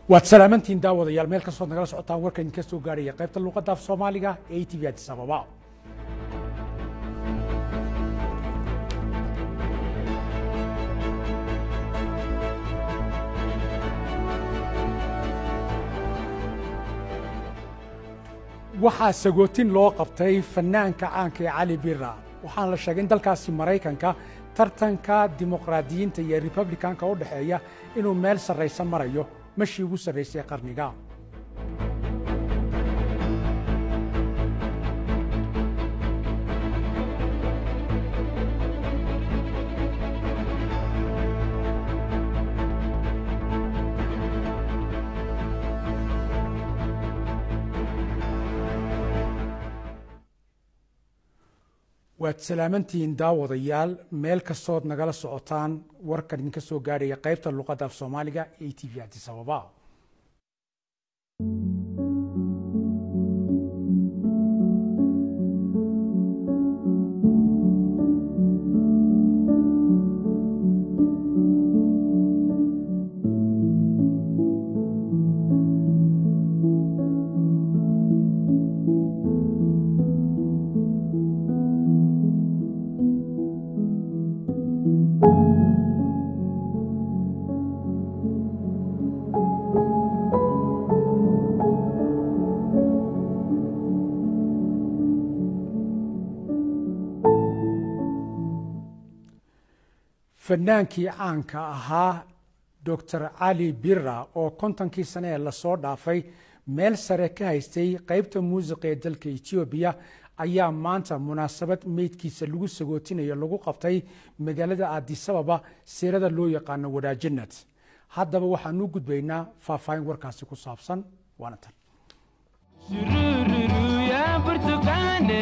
وسلامتين داود يا الملك صوت نقل سعطان وركن كسو قارية قيبة اللغة في صوماليا ATV أديس أبابا waxaa sagootin loo qabtay fanaanka caanka cali birra waxaan la sheegay in dalkaasi Mareykanka tartanka dimuqraadiyiinta iyo Republicanka u dhaxeeya inuu meel sareysan marayo مشي وسريسي قرنيقا وسلامتين داوديال ميل كسود نقل سعطان وركن نكسو قاري قيبة اللغة في صوماليا ATV أديس أبابا فنانكي عانكا أها دكتور علي بيرا أو كونتانكي سنة لصور دافي ميل سركة هايستي قيبت موسيقى دلك إثيوبيا أيام مانتا مناسبة ميتكي سلوغو سغوتين يلوغو قفتي مقالة أديس أبابا سيرادة لو يقان ودا جنت هذا بوحا نوغد بينا فافاين وركاسيكو صابسان وانتر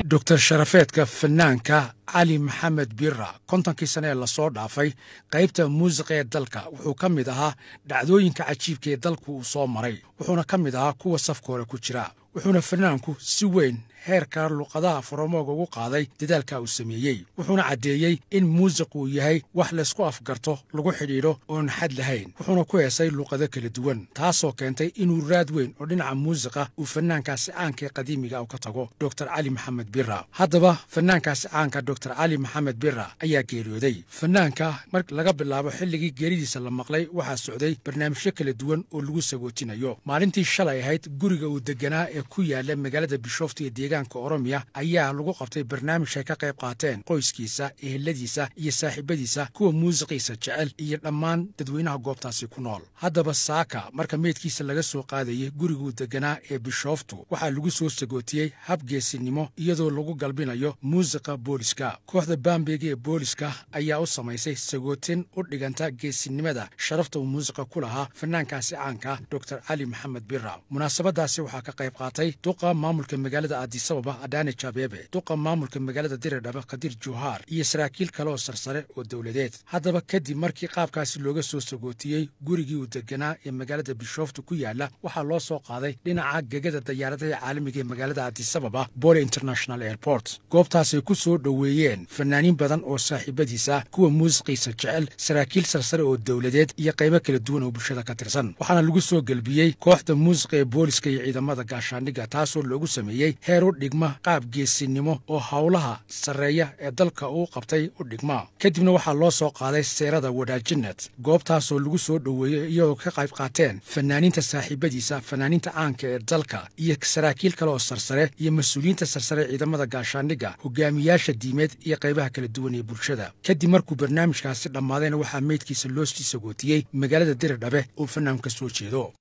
دكتور شرفيتك فنانكا علي محمد بيرا كونتانكي سنة لصور دافي قيبتا موسيقى دلكا وحو كميدها دعدوينكا عجيبكي دلكو وصور مري وحونا كميدها كوا صفكورا كوشرا وحونا فنانكو سوين heerka luqadaha faromooga ugu qaaday dadaalka uu sameeyay wuxuuna cadeeyay in muusiqu yahay wax la isku afgarto lagu xidhiidho oon xad lahayn wuxuuna ku heesay luqado kala duwan taasoo keentay inuu raad weyn oo dhinaca muusiqa uu fanaankaasi caanka qadiimiga u ka tago Dr. Ali Maxamed Birra haddaba fanaankaasi caanka Dr. Ali Maxamed Birra ayaa geeriyooday fanaanka markii laga bilaabo xilligii geeridiisa la maqlay waxaa socday barnaamijyo kala duwan oo lagu sagootinayo maalintii shalay ahayd guriga uu deganaa ee ku yaala magaalada Bishoftu ee Oromia ayaa lagu qabtay barnaamij ay ka qayb qaateen qoyskiisa eheladiisa iyo saaxiibadiisa kuwa muusiqiisa jecel iyo dhammaan dadweynaha goobtaasi ku nool haddaba saaka marka meedkiisa laga soo qaadayay gurigu deganaa ee Bishoftu waxaa lagu soo sagootiyay hab geesinimo iyadoo lagu galbinayo muusiqa booliska kooxda Bambeega ee booliska ayaa u samaysay sagootin u dhiganta geesinimada sharafta uu muusiqa ku lahaa fanaankaasi caanka Dr. Ali Maxamed Birra munaasabadaasi waxaa ka qayb qaatay duqa maamulka magaalada sababa Adane Chabebe duqa maamulka magaalada Diradaba Qadir Juhar iyo saraakiil kale oo sarsare oo dawladeed haddaba kadib markii qaabkaasi looga soo sagootiyay gurigii uu deganaa ee magaalada Bishoftu ku yaala waxaa loo soo qaaday dhinaca gegada diyaaradaha caalamiga ee magaalada Addis Ababa Bole International Airport goobtaasi ku soo dhaweeyeen fanaaniin badan oo saaxiibadiisa kuwa muusiqiisa jecel saraakiil sarsare oo dawladeed iyo qaybo kala duwan oo bulshada ka tirsan waxaana lagu soo galbiyay kooxda muusiqa ee booliska iyo ciidamada gaashaandhigga taasoo loogu sameeyay heer dhigma qaab geesinimo oo hawlaha sareeya ee dalka uu qabtay u dhigma kadibna waxaa loo soo qaaday seerada wadaajinad goobtaasoo lagu soo dhaweeyay iyagoo ka qayb qaateen fanaaniinta saaxiibadiisa fanaaniinta caanka ee dalka iyo saraakiil kale oo sarsare iyo mas'uuliyiinta sarsare ciidamada gaashaandhigga hogaamiyaasha diimeed iyo qaybaha kala duwan ee bulshada kadib markuu barnaamijkaasi dhammaadayna waxaa meydkiisa loo sii sagootiyay magaalada Diradhabe oo fanaanka soo jeedo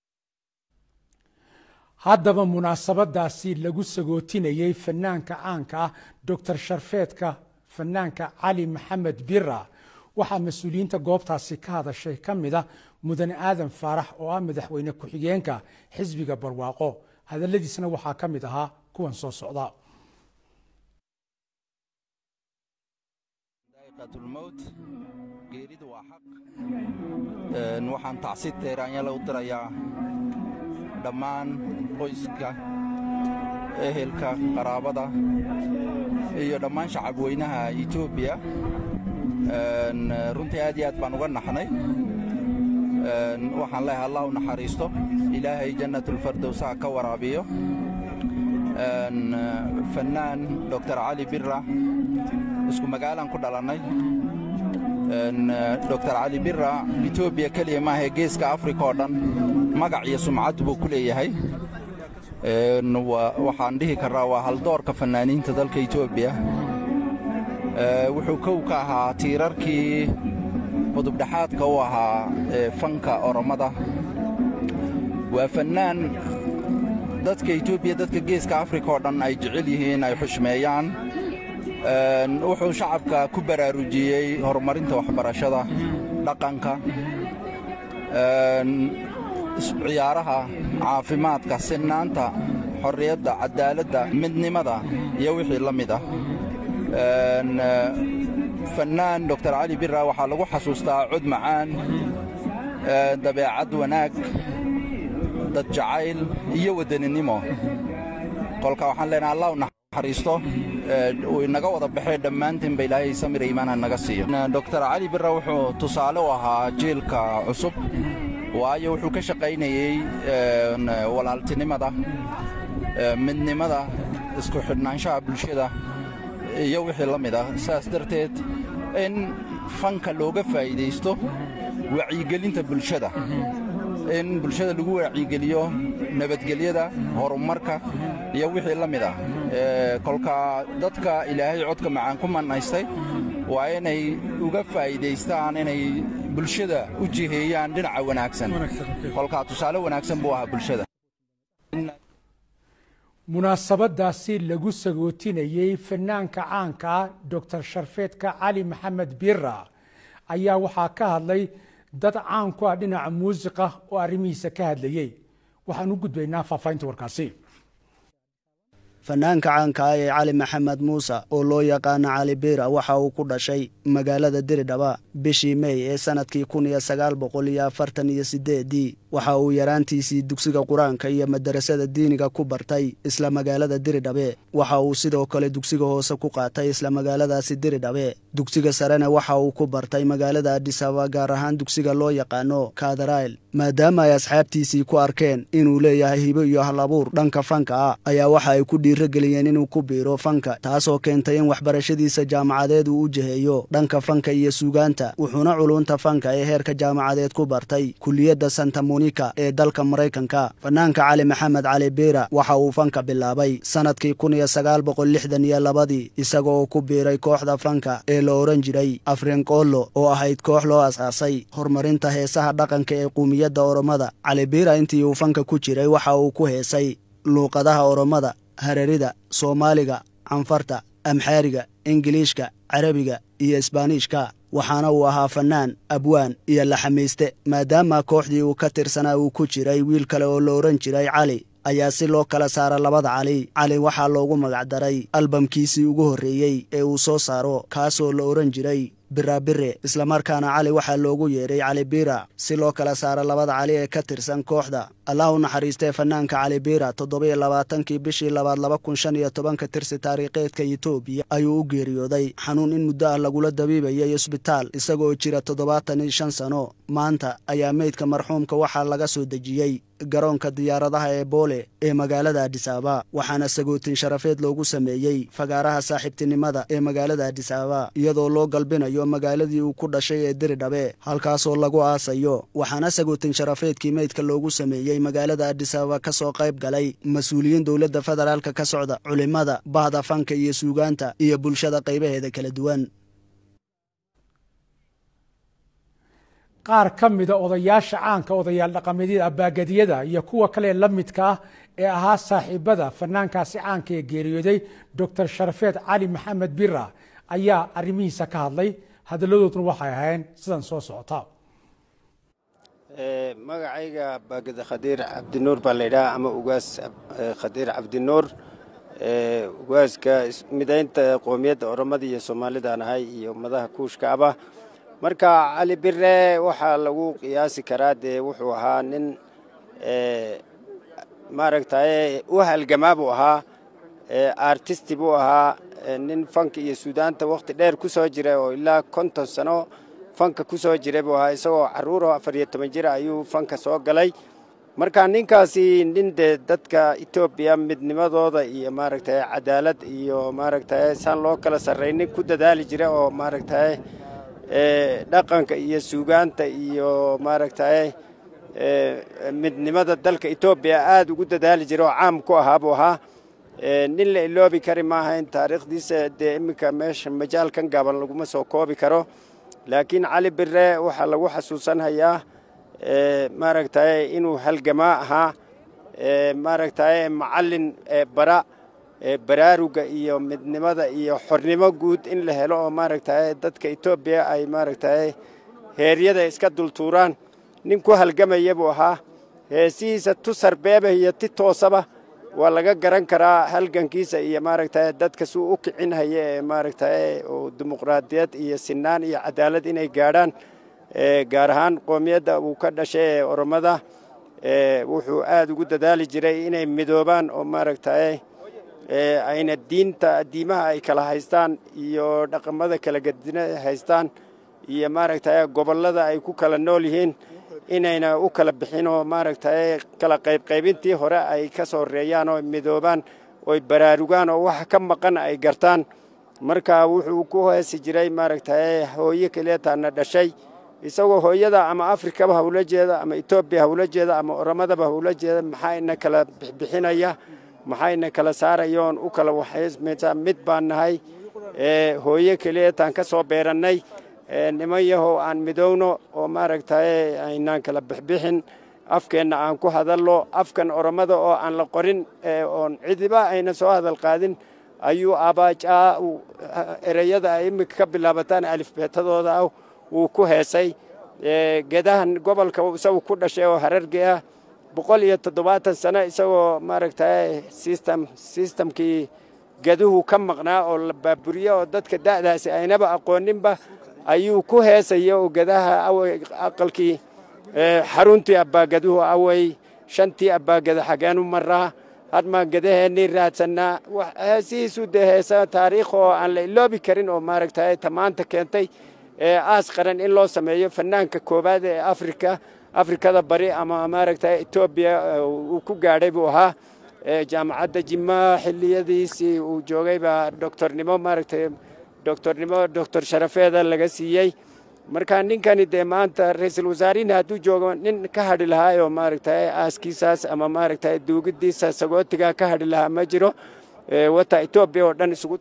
haddaba munaasabadaasi lagu sagootinayay fanaanka caanka Dr. Sharfeetka fanaanka Ali Maxamed Birra waxaa mas'uuliyiinta goobtaasi ka hadashay kamida mudane aadan faarax oo ah madaxweyne ku-xigeenka xisbiga barwaaqo hadaladiisna waxaa kamid ahaa kuwan soo socda geeridu waa xaq waxaan tacsiid teeraanyada u dirayaa dhammaan qoyska ehelka qaraabada iyo dhammaan shacab weynaha Itoobiya runtii aad iyo aad baan uga naxnay waxaan leeyahay allah u naxariisto ilaahay jannatul firdaws ka waraabiyo fannaan Dr. Ali Birra isku magaalaan ku dhalanay Dr. Ali Birra Ethiopia kaliya ma aha geeska Afrika oo dhan magac iyo sumcad buu ku leeyahay waxaan dhihi karaa waa hal doorka fannaaniinta dalka Ethiopia wuxuu kow ka ahaa tiirarkii qodub dhaxaadka u ahaa fanka oromada waa fannaan dadka Ethiopia dadka geeska Afrika oo dhan ay jecel yihiin ay xushmeeyaan wuxuu shacabka ku baraarujiyay horumarinta waxbarashada dhaqanka ciyaaraha caafimaadka sinaanta xorriyadda cadaaladda midnimada iyo wixii la mid ah fannaan Dr. Ali Birra waxaa lagu xasuustaa cod macaan dabeecad wanaag dad jacayl iyo wadaninimo qolka waxaan leenahay allah u naxariisto oo inaga wada baxay dhammaantiin bay ilaahay samir iimaan naga siiyo Dr. Ali Birra wuxuu tusaale u ahaa jiilka cusub waayo wuxuu ka shaqaynayay walaaltinimada midnimada isku xidhnaanshaha bulshada iyo wixii la mid ah saas darteed in fanka looga faa'iideysto wacyigelinta bulshada in bulshada lagu wacyigeliyo nabadgelyada horumarka iyo wixii la mid ah kolka dadka ilaahay codka macaan ku manaystay waa inay uga faa'iideystaan inay bulshada u jiheeyaan dhinaca wanaagsan kolka tusaale wanaagsan buu ahaa bulshada munaasabadaasi lagu sagootinayay fanaanka caanka Dr. Sharfeedka Ali Maxamed Birra ayaa waxaa ka hadlay dad caan ku ah dhinaca muusiqa oo arrimihiisa ka hadlayay waxaan u gudbaynaa faafaynta warkaasi fanaanka caanka ah ee Cali Maxamed Muuse oo loo yaqaan Cali Birra waxa uu ku dhashay magaalada Diridhaba bishii May ee sanadkii 1948 waxa uu yaraantiisii dugsiga Quraanka iyo madrasada diiniga ku bartay isla magaalada Diridhabe waxa uu sidoo kale dugsiga hoose ku qaatay isla magaaladaasi Diridhabe dugsiga sarena waxa uu ku bartay magaalada Addis Ababa gaar ahaan dugsiga loo yaqaano Kaadarail maadaama ay asxaabtiisii ku arkeen inuu leeyahay hibo iyo hal abuur dhanka fanka ayaa waxa ay ku dhiirigeliyeen inuu ku biiro fanka taasoo keentay in waxbarashadiisa jaamacadeed uu u jiheeyo dhanka fanka iyo suugaanta wuxuuna culunta fanka ee heerka jaamacadeed ku bartay kulliyadda Santa Monica ee dalka Mareykanka fanaanka Cali Maxamed Cali Birra waxa uu fanka bilaabay sanadkii 1962 isagoo ku biiray kooxda fanka ee la oran jiray Afrenqolo oo ahayd koox loo asaasay horumarinta heesaha dhaqanka ee qowmiyadda Oromada Cali Birra intii uu fanka ku jiray waxa uu ku heesay luuqadaha Oromada Hararida Soomaaliga Anfarta Amxaariga Ingiliishka Carabiga iyo Isbaanishka waxaana uu ahaa fanaan abwaan iyo laxamiiste maadaama kooxdii uu ka tirsanaa uu ku jiray wiil kale oo la oran jiray Cali ayaa si loo kala saara labada Cali waxaa loogu magac daray albamkiisii ugu horeeyay ee uu soo saaro kaasoo la oran jiray Birra Birre isla markaana Cali waxaa loogu yeeray Cali Birra si loo kala saara labada Cali ee ka tirsan kooxda allah u naxariistay fanaanka Cali Birra 27 bishii 2015 tirsi taariikheedka Itoobiya ayuu u geeriyooday xanuun in muddo ah lagula dabiibayay isbitaal isagoo jira 75 sano maanta ayaa meydka marxuumka waxaa laga soo dejiyay garoonka diyaaradaha ee Boole ee magaalada Addis Ababa waxaana sagootin sharafeed loogu sameeyay fagaaraha saaxiibtinimada ee magaalada Addis Ababa iyadoo loo galbinayo magaaladii uu ku dhashay ee Diridhabe halkaasoo lagu aasayo waxaana sagootin sharafeedkii meydka loogu sameeyay magaalada Addis Ababa ka soo qayb galay mas'uuliyiin dawladda federaalka ka socda culimada bahda fanka iyo suugaanta iyo bulshada qaybaheeda kala duwan qaar ka mid ah odayaasha caanka odayaal dhaqameedyada abaagadiyada iyo kuwa kale la midka ah ee ahaa saaxiibada fanaankaasi caanka ee geeriyooday Dr. Sharfeed Cali Maxamed Birra ayaa arrimihiisa ka hadlay hadaladooduna waxay ahayn sidan soo socota magacayga baagada Khadiir Cabdinuur baa leeyahay ama ugaas Khadiir Cabdinuur ugaaska midaynta qoomiyadda Oromada iyo Soomaalida anahay iyo madaxa kuushka aba marka Cali Birre waxa lagu qiyaasi karaa wuxuu ahaa nin maaragtay u halgamaa buu ahaa artist buu ahaa nin fank iyo suudaanta waqti dheer ku soo jiray oo ilaa 50 sano fanka ku soo jiray buu ahaa isagoo carruur oo 14 jir ayuu fanka soo galay marka ninkaasi nin dadka Itoobiya midnimadooda iyo maaragtay cadaalad iyo maaragtay san loo kala sarreeyay ku dadaali jiray oo maaragtay dhaqanka iyo suugaanta iyo maaragtay midnimada dalka Itoobiya aad ugu dadaali jiray oo caam ku ahaa buu ahaa nin la iloobi kari maaha in taariikhdiisa imika meesha majaalkan gaaban laguma soo koobi karo laakiin Cali Birre waxa lagu xasuusanayaa maaragtay inuu halgamaa ahaa maaragtay macallin baraaruga iyo midnimada iyo xornimo guud in la helo oo maaragtay dadka Itoobiya ay maaragtay heeryada iska dultuuraan nin ku halgamaya buu ahaa heesiisa tusar beeba iyo titoosaba waa laga garan karaa halgankiisa iyo maaragtay dadka soo u kicin haye maaragtay oo dimuqraadiyad iyo sinaan iyo cadaalad inay gaaraan gaar ahaan qoomiyadda uu ka dhashay Oromada wuxuu aad ugu dadaali jiray inay midoobaan oo maaragtay ayna diimaha ay kala haystaan iyo dhaqamada kala gadina haystaan iyo maaragtay gobolada ay ku kala nool yihiin inayna u kala bixin oo maaragtay kala qaybintii hore ay ka soo reeyaan oo midoobaan oo baraarugaan oo wax ka maqan ay gartaan marka wuxuu ku heesi jiray maaragtay hooyo kaleetana dhashay isagoo hooyada ama Afrika ba hawla jeeda ama Itoobiya hawla jeeda ama Oromada ba hawla jeeda maxayna kala bixinaya maxayna kala saarayoon u kala waxaysmeeta mid baan nahay hooyo kaleetan ka soo beeranay nimayaho aan midowno oo maaragtay aynaan kala bixin afkeena aan ku hadallo afkan Oromada oo aan la qorin oo cidiba ayna soo hadal qaadin ayuu abaaja erayada ay imika ka bilaabataan alifbeetadooda uu ku heesay geedahan gobolka isagoo ku dhashay oo Hararge 170 sano isagoo maaragtay systemkii geeduhu ka maqnaa oo la baaburiyo oo dadka daadaasi aynaba aqooninba ayuu ku heesay oo geedaha aqalkii xaruntii abaageeduhu away shantii abaageeda xagaan u maraa hadma geedaheeni raadsanaa heesiisu heesa taariikh oo aan la iloobi karin oo maaragtay tamaanta keentay aas qaran in loo sameeyo fanaanka koobaad ee Afrikada bari ama maaragtay Itoobiya uu ku gaadhay buu ahaa jaamacadda Jimma xilliyadiisii uu joogay ba doctornimo maaragtay doctor Sharafeeda laga siiyay marka ninkani maanta ra'iisul wasaariina hadduu joogo nin ka hadhi lahaa oo maaragtay aaskiisaas ama maaragtay duugidiisa sagootiga ka hadhi lahaa ma jiro wata Itoobiya oo dhan isugu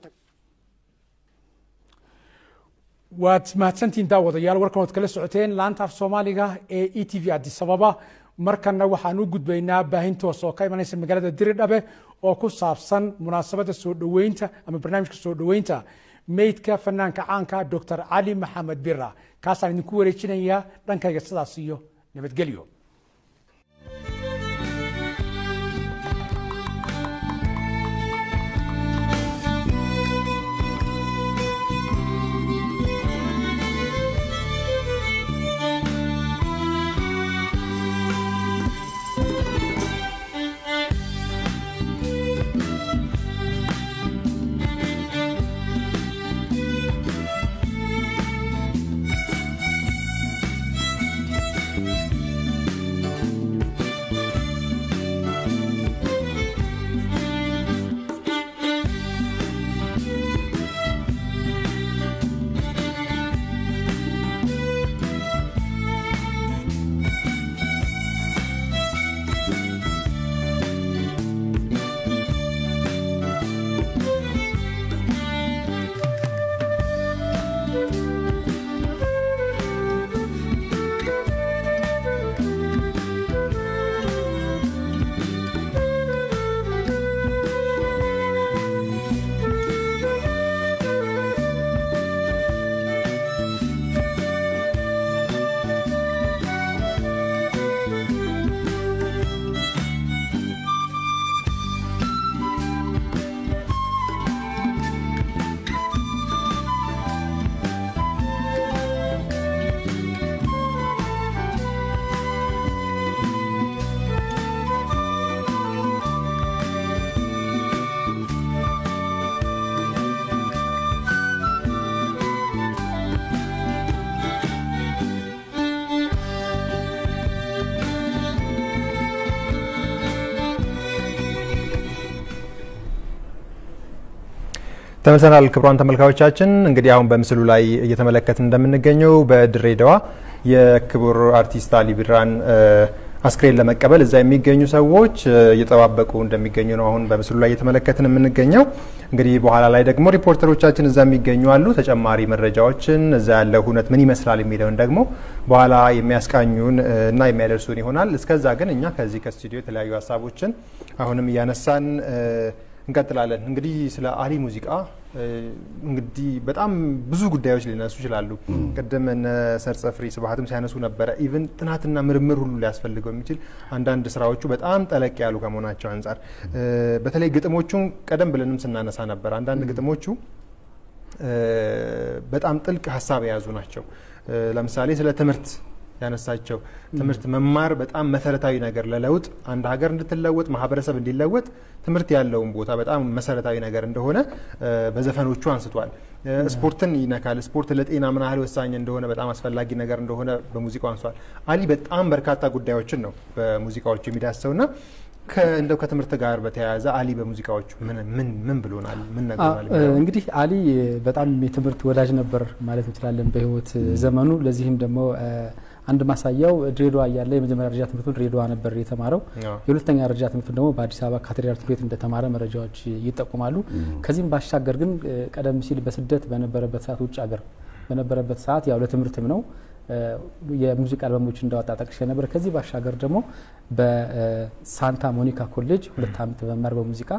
waad mahadsantiin daawadayaal warkan waad kala socoteen laanta af Soomaaliga ee ETV Addis Ababa markana waxaan u gudbaynaa baahin toos oo ka imanaysa magaalada Diridhabe oo ku saabsan munaasabada soo dhaweynta ama barnaamijka soo dhaweynta meydka fanaanka caanka Dr. Cali Maxamed Birra kaasaan idinku wareejinayaa dhankayga sidaas iyo nabadgelyo ተመልሰናል ክቡራን ተመልካቾቻችን እንግዲህ አሁን በምስሉ ላይ እየተመለከትን እንደምንገኘው በድሬዳዋ የክቡር አርቲስት አሊ ቢራን አስክሬን ለመቀበል እዛ የሚገኙ ሰዎች እየተጠባበቁ እንደሚገኙ ነው አሁን በምስሉ ላይ እየተመለከትን የምንገኘው እንግዲህ በኋላ ላይ ደግሞ ሪፖርተሮቻችን እዛ የሚገኙ አሉ ተጨማሪ መረጃዎችን እዛ ያለው ሁነት ምን ይመስላል የሚለውን ደግሞ በኋላ የሚያስቃኙን እና የሚያደርሱን ይሆናል እስከዛ ግን እኛ ከዚህ ከስቱዲዮ የተለያዩ ሀሳቦችን አሁንም ያነሳን እንቀጥላለን እንግዲህ ስለ አሊ ሙዚቃ እንግዲህ በጣም ብዙ ጉዳዮች ሊነሱ ይችላሉ ቀደም እነ ሰርጸ ፍሪ ስብሐትም ሲያነሱ ነበር ኢቭን ጥናትና ምርምር ሁሉ ሊያስፈልገው የሚችል አንዳንድ ስራዎቹ በጣም ጠለቅ ያሉ ከመሆናቸው አንፃር በተለይ ግጥሞቹን ቀደም ብለንም ስናነሳ ነበር አንዳንድ ግጥሞቹ በጣም ጥልቅ ሐሳብ የያዙ ናቸው ለምሳሌ ስለ ትምህርት ያነሳቸው ትምህርት መማር በጣም መሰረታዊ ነገር ለለውጥ አንድ ሀገር እንድትለወጥ ማህበረሰብ እንዲለወጥ ትምህርት ያለውን ቦታ በጣም መሰረታዊ ነገር እንደሆነ በዘፈኖቹ አንስቷል ስፖርትን ይነካል ስፖርት ለጤና ምን ያህል ወሳኝ እንደሆነ በጣም አስፈላጊ ነገር እንደሆነ በሙዚቃው አንስቷል አሊ በጣም በርካታ ጉዳዮችን ነው በሙዚቃዎቹ የሚዳሰውና እንደው ከትምህርት ጋር በተያያዘ አሊ በሙዚቃዎቹ ምን ብሎናል ምን ነገራል እንግዲህ አሊ በጣም የትምህርት ወዳጅ ነበር ማለት እንችላለን በህይወት ዘመኑ ለዚህም ደግሞ አንድ ማሳያው ድሬዳዋ ያለ የመጀመሪያ ደረጃ ትምህርቱን ድሬዳዋ ነበር የተማረው የሁለተኛ ደረጃ ትምህርቱን ደግሞ በአዲስ አበባ ካቴድራል ትምህርት ቤት እንደተማረ መረጃዎች ይጠቁማሉ ከዚህም ባሻገር ግን ቀደም ሲል በስደት በነበረበት ሰዓት ውጭ ሀገር በነበረበት ሰዓት ያው ለትምህርትም ነው የሙዚቃ አልበሞች እንዳወጣ ጠቅሼ ነበር ከዚህ ባሻገር ደግሞ በሳንታ ሞኒካ ኮሌጅ 2 አመት በመማር በሙዚቃ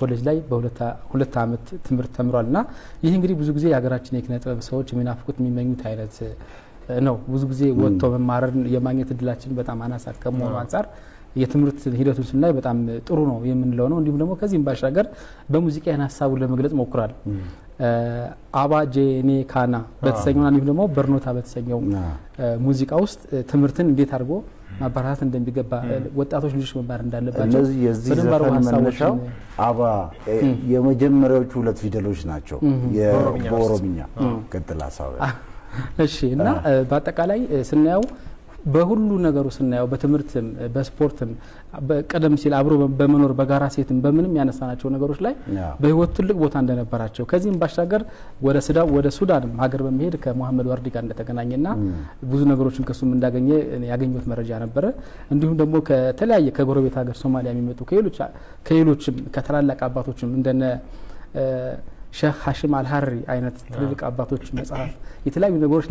ኮሌጅ ላይ በሁለት አመት ትምህርት ተምሯልና ይህ እንግዲህ ብዙ ጊዜ የሀገራችን የኪነ ጥበብ ሰዎች የሚናፍቁት የሚመኙት አይነት ነው ብዙ ጊዜ ወጥቶ መማርን የማግኘት እድላችን በጣም አናሳ ከመሆኑ አንፃር የትምህርት ሂደቱን ስናይ በጣም ጥሩ ነው የምንለው ነው እንዲሁም ደግሞ ከዚህም ባሻገር በሙዚቃ ሐሳቡን ለመግለጽ ሞክሯል አባ ጄኔ ካና በተሰኘው እንዲሁም ደግሞ በርኖታ በተሰኘው ሙዚቃ ውስጥ ትምህርትን እንዴት አድርጎ ማባራት እንደሚገባ ወጣቶች ልጆች መማር እንዳለባቸው እነዚህ የዚህ ዘፈን መነሻው አባ የመጀመሪያዎቹ ሁለት ፊደሎች ናቸው የኦሮምኛ ቀጥላ ሳው እሺ እና በአጠቃላይ ስናየው በሁሉ ነገሩ ስናየው በትምህርትም በስፖርትም በቀደም ሲል አብሮ በመኖር በጋራ ሴትም በምንም ያነሳናቸው ነገሮች ላይ በህይወት ትልቅ ቦታ እንደነበራቸው ከዚህም ባሻገር ወደ ሱዳን ሀገር በመሄድ ከመሐመድ ዋርዲ ጋር እንደተገናኘና ብዙ ነገሮችን ከሱም እንዳገኘ ያገኙት መረጃ ነበር እንዲሁም ደግሞ ከተለያየ ከጎረቤት ሀገር ሶማሊያ የሚመጡ ከሌሎችም ከተላላቅ አባቶችም እንደነ ሼህ ሐሽም አልሐሪ አይነት ትልልቅ አባቶች መጽሐፍ የተለያዩ ነገሮች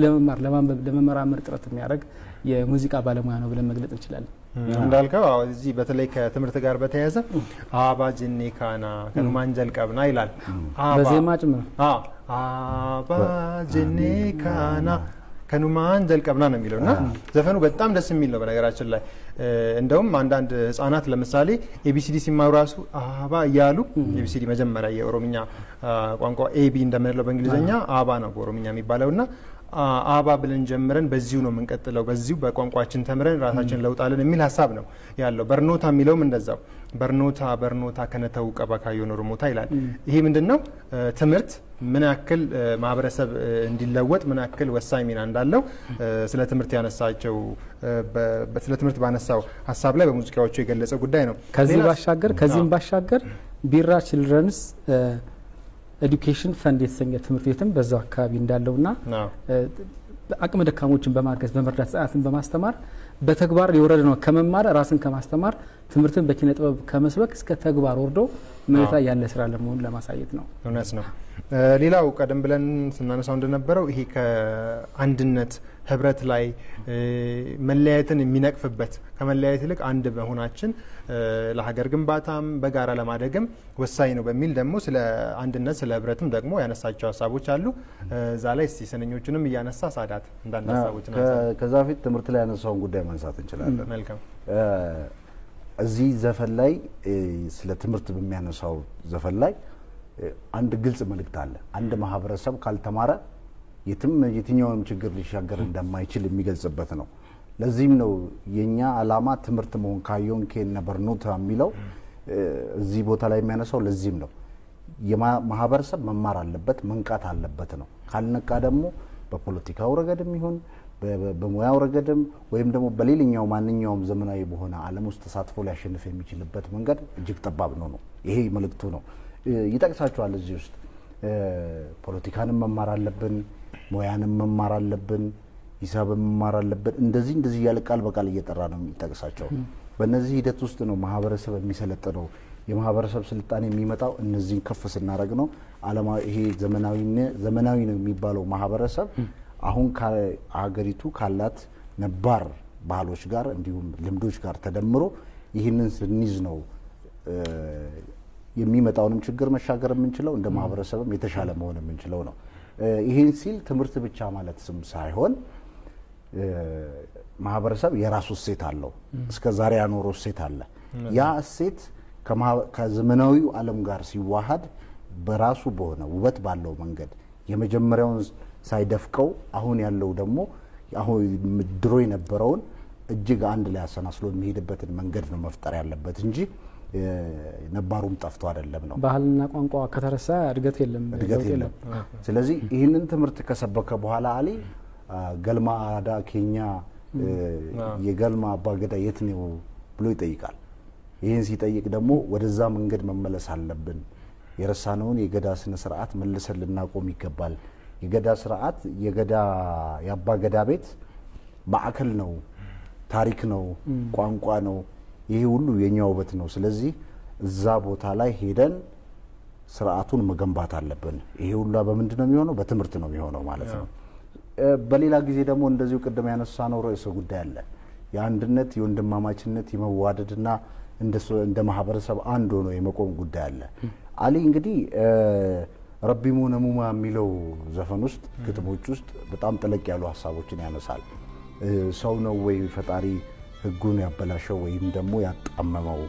ለመመራመር ጥረት የሚያደርግ የሙዚቃ ባለሙያ ነው ብለን መግለጽ እንችላለን እንዳልከው እዚህ በተለይ ከትምህርት ጋር በተያያዘ አባ ጅኒካና ከኑማንጀል ቀብና ይላል በዜማ ጭምር አባ ጅኒካና ከኑማንጀል ቀብና ነው የሚለውና ዘፈኑ በጣም ደስ የሚል ነው በነገራችን ላይ እንደውም አንዳንድ ህፃናት ለምሳሌ ኤቢሲዲ ሲማሩ ራሱ አባ ያሉ ኤቢሲዲ መጀመሪያ የኦሮምኛ ቋንቋ ኤቢ እንደምንለው በእንግሊዘኛ አባ ነው በኦሮምኛ የሚባለውና አባ ብለን ጀምረን በዚሁ ነው የምንቀጥለው በዚሁ በቋንቋችን ተምረን ራሳችን ለውጣለን የሚል ሐሳብ ነው ያለው በርኖታ የሚለውም እንደዛው በርኖታ ከነተው ቀባካዮ ነው ሮሞታ ይላል ይሄ ምንድነው ትምህርት ምን ያክል ማህበረሰብ እንዲለወጥ ምን ያክል ወሳኝ ሚና እንዳለው ስለ ትምህርት ያነሳቸው ስለ ትምህርት ባነሳው ሐሳብ ላይ በሙዚቃዎቹ የገለጸ ጉዳይ ነው ከዚህም ባሻገር ቢራ ቺልድረንስ ኤዱኬሽን ፈንድ የተሰኘ ትምህርት ቤትም በዛው አካባቢ እንዳለውና አቅመ ደካሞችን በማገዝ በመርዳት ሰዓትን በማስተማር በተግባር የወረደ ነው ከመማር ራስን ከማስተማር ትምህርትን በኪነ ጥበብ ከመስበክ እስከ ተግባር ወርዶ መሬት ላይ ያለ ስራ ለመሆን ለማሳየት ነው እውነት ነው ሌላው ቀደም ብለን ስናነሳው እንደነበረው ይሄ ከአንድነት ህብረት ላይ መለያየትን የሚነቅፍበት ከመለያየት ይልቅ አንድ መሆናችን ለሀገር ግንባታም በጋራ ለማደግም ወሳኝ ነው በሚል ደግሞ ስለ አንድነት ስለ ህብረትም ደግሞ ያነሳቸው ሐሳቦች አሉ እዛ ላይ እስቲ ሰነኞቹንም እያነሳ ሳዳት እንዳንድ ሐሳቦች ነው ከዛ ፊት ትምህርት ላይ ያነሳውን ጉዳይ ማንሳት እንችላለን መልካም እዚህ ዘፈን ላይ ስለ ትምህርት በሚያነሳው ዘፈን ላይ አንድ ግልጽ መልእክት አለ አንድ ማህበረሰብ ካልተማረ የትኛውንም ችግር ሊሻገር እንደማይችል የሚገልጽበት ነው ለዚህም ነው የኛ አላማ ትምህርት መሆን ካዮን ከነ በርኖታ የሚለው እዚህ ቦታ ላይ የሚያነሳው ለዚህም ነው የማህበረሰብ መማር አለበት መንቃት አለበት ነው ካልነቃ ደግሞ በፖለቲካው ረገድም ይሁን በሙያው ረገድም ወይም ደግሞ በሌላኛው ማንኛውም ዘመናዊ በሆነ ዓለም ውስጥ ተሳትፎ ሊያሸንፍ የሚችልበት መንገድ እጅግ ጠባብ ነው ይሄ መልእክቱ ነው ይጠቅሳቸዋል እዚህ ውስጥ ፖለቲካንም መማር አለብን ሙያንም መማር አለብን ሂሳብም መማር አለብን እንደዚህ ያለ ቃል በቃል እየጠራ ነው የሚጠቅሳቸው በእነዚህ ሂደት ውስጥ ነው ማህበረሰብ የሚሰለጥነው የማህበረሰብ ስልጣኔ የሚመጣው እነዚህን ከፍ ስናረግ ነው ዓለማ ይሄ ዘመናዊ ነው የሚባለው ማህበረሰብ አሁን ከሀገሪቱ ካላት ነባር ባህሎች ጋር እንዲሁም ልምዶች ጋር ተደምሮ ይህንን ስንይዝ ነው የሚመጣውንም ችግር መሻገር የምንችለው እንደ ማህበረሰብም የተሻለ መሆን የምንችለው ነው ይሄን ሲል ትምህርት ብቻ ማለት ስም ሳይሆን ማህበረሰብ የራሱ ሴት አለው እስከ ዛሬ ያኖረው ሴት አለ ያ ሴት ከዘመናዊው ዓለም ጋር ሲዋሃድ በራሱ በሆነ ውበት ባለው መንገድ የመጀመሪያውን ሳይደፍቀው አሁን ያለው ደግሞ አሁን ድሮ የነበረውን እጅግ አንድ ላይ አሰናስሎ የሚሄድበትን መንገድ ነው መፍጠር ያለበት እንጂ ነባሩም ጠፍቶ አይደለም ነው ባህልና ቋንቋ ከተረሳ እድገት የለም ስለዚህ ይህንን ትምህርት ከሰበከ በኋላ አሊ ገልማ አዳ ኬኛ የገልማ አባገዳ የት ነው ብሎ ይጠይቃል ይሄን ሲጠይቅ ደግሞ ወደዛ መንገድ መመለስ አለብን የረሳነውን የገዳ ስነ ስርዓት መልሰን ልናቆም ይገባል የገዳ ስርዓት የገዳ ያባገዳ ቤት ማዕከል ነው ታሪክ ነው ቋንቋ ነው ይሄ ሁሉ የኛው ውበት ነው ስለዚህ እዛ ቦታ ላይ ሄደን ስርዓቱን መገንባት አለብን ይሄ ሁሉ በመንድነው የሚሆነው በትምህርት ነው የሚሆነው ማለት ነው በሌላ ጊዜ ደግሞ እንደዚሁ ቀደም ያነሳነው ርዕሰ ጉዳይ አለ የአንድነት የወንድማማችነት የመዋደድና እንደ ማህበረሰብ አንድ ሆኖ የመቆም ጉዳይ አለ አሊ እንግዲህ ረቢሙ ነሙማ የሚለው ዘፈን ውስጥ ግጥሞች ውስጥ በጣም ጥልቅ ያሉ ሐሳቦችን ያነሳል ሰው ነው ወይ ፈጣሪ ህጉን ያበላሸው ወይም ደግሞ ያጣመመው